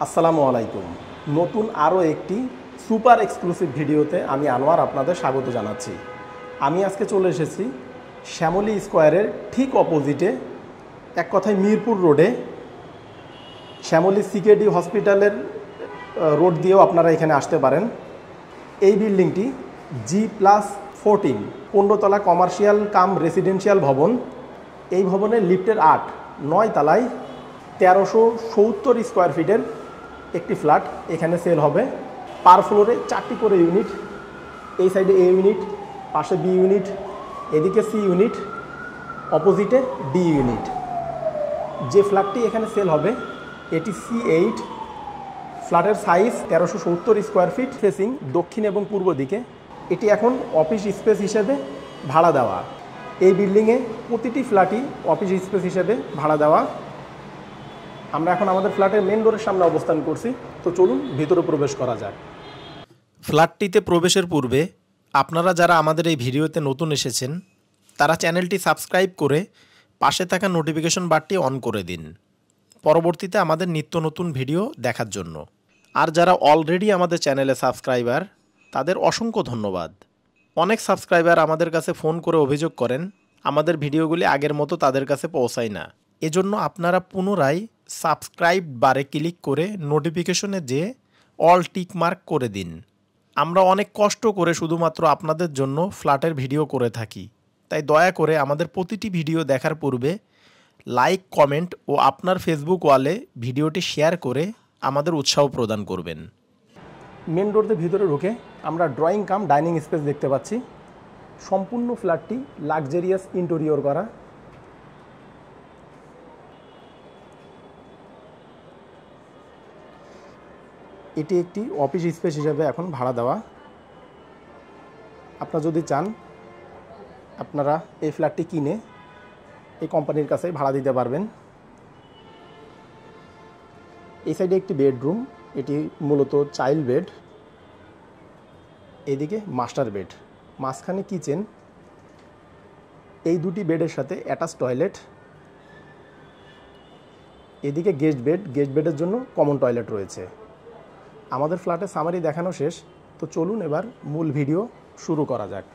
আসসালামু আলাইকুম। নতুন আরও একটি সুপার এক্সক্লুসিভ ভিডিওতে আমি আনোয়ার আপনাদের স্বাগত জানাচ্ছি। আমি আজকে চলে এসেছি শ্যামলী স্কোয়ারের ঠিক অপোজিটে, এক কথায় মিরপুর রোডে, শ্যামলী সিকেডি হসপিটালের রোড দিয়েও আপনারা এখানে আসতে পারেন। এই বিল্ডিংটি G+14 15 তলা কমার্শিয়াল কাম রেসিডেন্সিয়াল ভবন। এই ভবনের লিফটের 9 তলায় 1370 স্কোয়ার ফিটের একটি ফ্ল্যাট এখানে সেল হবে। পার ফ্লোরে 4টি করে ইউনিট, এই সাইডে A ইউনিট, পাশে B ইউনিট, এদিকে C ইউনিট, অপোজিটে D ইউনিট। যে ফ্ল্যাটটি এখানে সেল হবে এটি C8। ফ্ল্যাটের সাইজ 1370 স্কোয়ার ফিট, ফেসিং দক্ষিণ এবং পূর্ব দিকে। এটি এখন অফিস স্পেস হিসেবে ভাড়া দেওয়া। এই বিল্ডিংয়ে প্রতিটি ফ্ল্যাটই অফিস স্পেস হিসেবে ভাড়া দেওয়া। আমরা এখন আমাদের ফ্ল্যাটের মেন ডোরের সামনে অবস্থান করছি, তো চলুন ভিতরে প্রবেশ করা যাক। ফ্ল্যাটটিতে প্রবেশের পূর্বে আপনারা যারা আমাদের এই ভিডিওতে নতুন এসেছেন তারা চ্যানেলটি সাবস্ক্রাইব করে পাশে থাকা নোটিফিকেশন বারটি অন করে দিন, পরবর্তীতে আমাদের নিত্য নতুন ভিডিও দেখার জন্য। আর যারা অলরেডি আমাদের চ্যানেলে সাবস্ক্রাইবার তাদের অসংখ্য ধন্যবাদ। অনেক সাবস্ক্রাইবার আমাদের কাছে ফোন করে অভিযোগ করেন আমাদের ভিডিওগুলি আগের মতো তাদের কাছে পৌঁছায় না। এজন্য আপনারা পুনরায় সাবস্ক্রাইব বারে ক্লিক করে নোটিফিকেশনে যেয়ে অল টিক মার্ক করে দিন। আমরা অনেক কষ্ট করে শুধুমাত্র আপনাদের জন্য ফ্ল্যাটের ভিডিও করে থাকি, তাই দয়া করে আমাদের প্রতিটি ভিডিও দেখার পূর্বে লাইক, কমেন্ট ও আপনার ফেসবুক ওয়ালে ভিডিওটি শেয়ার করে আমাদের উৎসাহ প্রদান করবেন। মেন ডোর দিয়ে ভিতরে ঢুকে আমরা ড্রয়িং কাম ডাইনিং স্পেস দেখতে পাচ্ছি। সম্পূর্ণ ফ্ল্যাটটি লাক্সারিয়াস ইন্টেরিয়র করা। এটি একটি অফিস স্পেস হিসেবে এখন ভাড়া দেওয়া। আপনারা যদি চান আপনারা এই ফ্ল্যাটটি কিনে এই কোম্পানির কাছে ভাড়া দিতে পারবেন। এই সাইডে একটি বেডরুম, এটি মূলত চাইল্ড বেড। এদিকে মাস্টার বেড, মাঝখানে কিচেন। এই দুটি বেডের সাথে অ্যাটাচ টয়লেট। এদিকে গেস্ট বেড, গেস্ট বেডের জন্য কমন টয়লেট রয়েছে। আমাদের ফ্ল্যাটের সামারি দেখানো শেষ, তো চলুন এবার মূল ভিডিও শুরু করা যাক।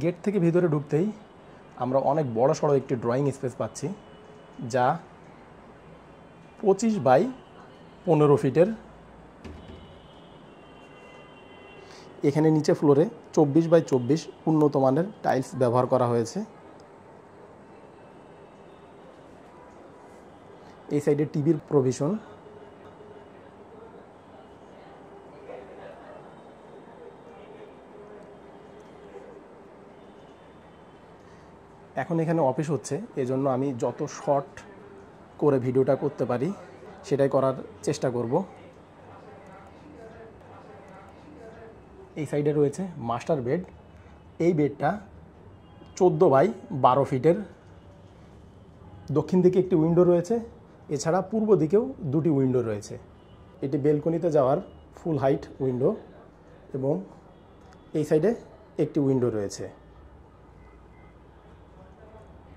গেট থেকে ভিতরে ঢুকতেই আমরা অনেক বড় সড়ো একটি ড্রয়িং স্পেস পাচ্ছি, যা 25x15 ফিটের। এখানে নিচে ফ্লোরে 24x24 উন্নত মানের টাইলস ব্যবহার করা হয়েছে। এই সাইডে টিভির প্রভিশন। এখন এখানে অফিস হচ্ছে, এজন্য আমি যত শর্ট করে ভিডিওটা করতে পারি সেটাই করার চেষ্টা করব। এই সাইডে রয়েছে মাস্টার বেড। এই বেডটা 14x12 ফিটের। দক্ষিণ দিকে একটি উইন্ডো রয়েছে, এছাড়া পূর্ব দিকেও দুটি উইন্ডো রয়েছে। এটি বেলকনিতে যাওয়ার ফুল হাইট উইন্ডো, এবং এই সাইডে একটি উইন্ডো রয়েছে।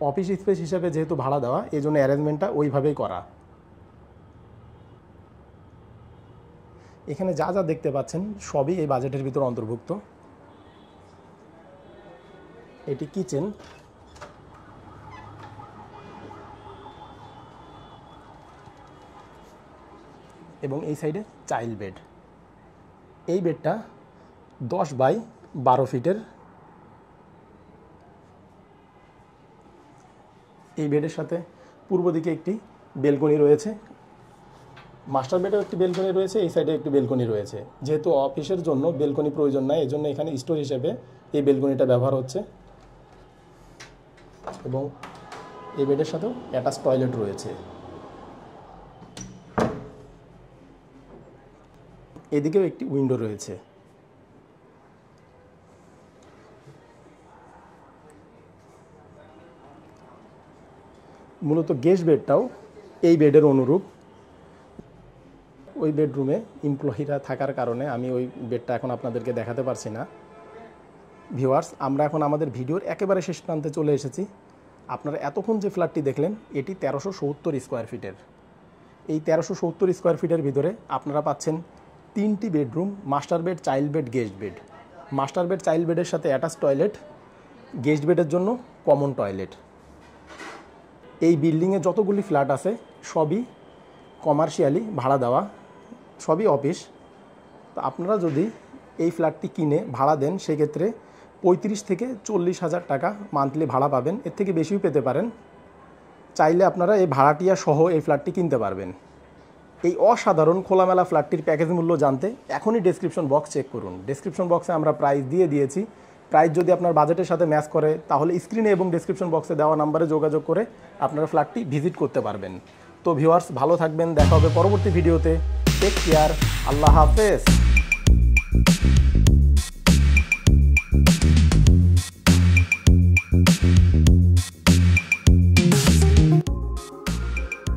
অফিস স্পেস হিসাবে যেহেতু ভাড়া দেওয়া, এই জন্য অ্যারেঞ্জমেন্টটা ওইভাবেই করা। এখানে যা যা দেখতে পাচ্ছেন সবই এই বাজেটের ভিতর অন্তর্ভুক্ত। এটি কিচেন। এবং এই সাইডে চাইল্ড বেড। এই বেডটা 10x12 ফিটের। এই বেডের সাথে পূর্ব দিকে একটি বেলকনি রয়েছে। মাস্টার বেডেও একটি বেলকনি রয়েছে, এই সাইডে একটি বেলকনি রয়েছে। যেহেতু অফিসের জন্য বেলকনি প্রয়োজন নাই, এই জন্য এখানে স্টোর হিসেবে এই বেলকনিটা ব্যবহার হচ্ছে। এবং এই বেডের সাথেও অ্যাটাচ টয়লেট রয়েছে। এদিকেও একটি উইন্ডো রয়েছে। মূলত গেস্ট বেডটাও এই বেডের অনুরূপ। ওই বেডরুমে এমপ্লয়িরা থাকার কারণে আমি ওই বেডটা এখন আপনাদেরকে দেখাতে পারছি না। ভিউয়ার্স, আমরা এখন আমাদের ভিডিওর একেবারে শেষ প্রান্তে চলে এসেছি। আপনারা এতক্ষণ যে ফ্ল্যাটটি দেখলেন এটি 1370 স্কোয়ার ফিটের। এই 1370 স্কোয়ার ফিটের ভিতরে আপনারা পাচ্ছেন 3টি bedroom, master bed, child bed, guest bed. Master bed child বেডের সাথে অ্যাটাচ টয়লেট, গেস্ট বেডের জন্য কমন টয়লেট। এই বিল্ডিংয়ে যতগুলি ফ্ল্যাট আছে সবই কমার্শিয়ালি ভাড়া দেওয়া, সবই অফিস। তো আপনারা যদি এই ফ্ল্যাটটি কিনে ভাড়া দেন সেক্ষেত্রে 35 থেকে 40,000 টাকা মান্থলি ভাড়া পাবেন, এর থেকে বেশিও পেতে পারেন। চাইলে আপনারা এই ভাড়াটিয়া সহ এই ফ্ল্যাটটি কিনতে পারবেন। এই অসাধারণ খোলামেলা ফ্ল্যাটটির প্যাকেজ মূল্য জানতে এখনই ডেসক্রিপশন বক্স চেক করুন। ডেসক্রিপশন বক্সে আমরা প্রাইস দিয়ে দিয়েছি। প্রাইস যদি আপনার বাজেটের সাথে ম্যাচ করে তাহলে স্ক্রিনে এবং ডেসক্রিপশন বক্সে দেওয়া নাম্বারে যোগাযোগ করে আপনারা ফ্ল্যাটটি ভিজিট করতে পারবেন। তো ভিউয়ার্স, ভালো থাকবেন, দেখা হবে পরবর্তী ভিডিওতে। টেক কেয়ার, আল্লাহ হাফেজ।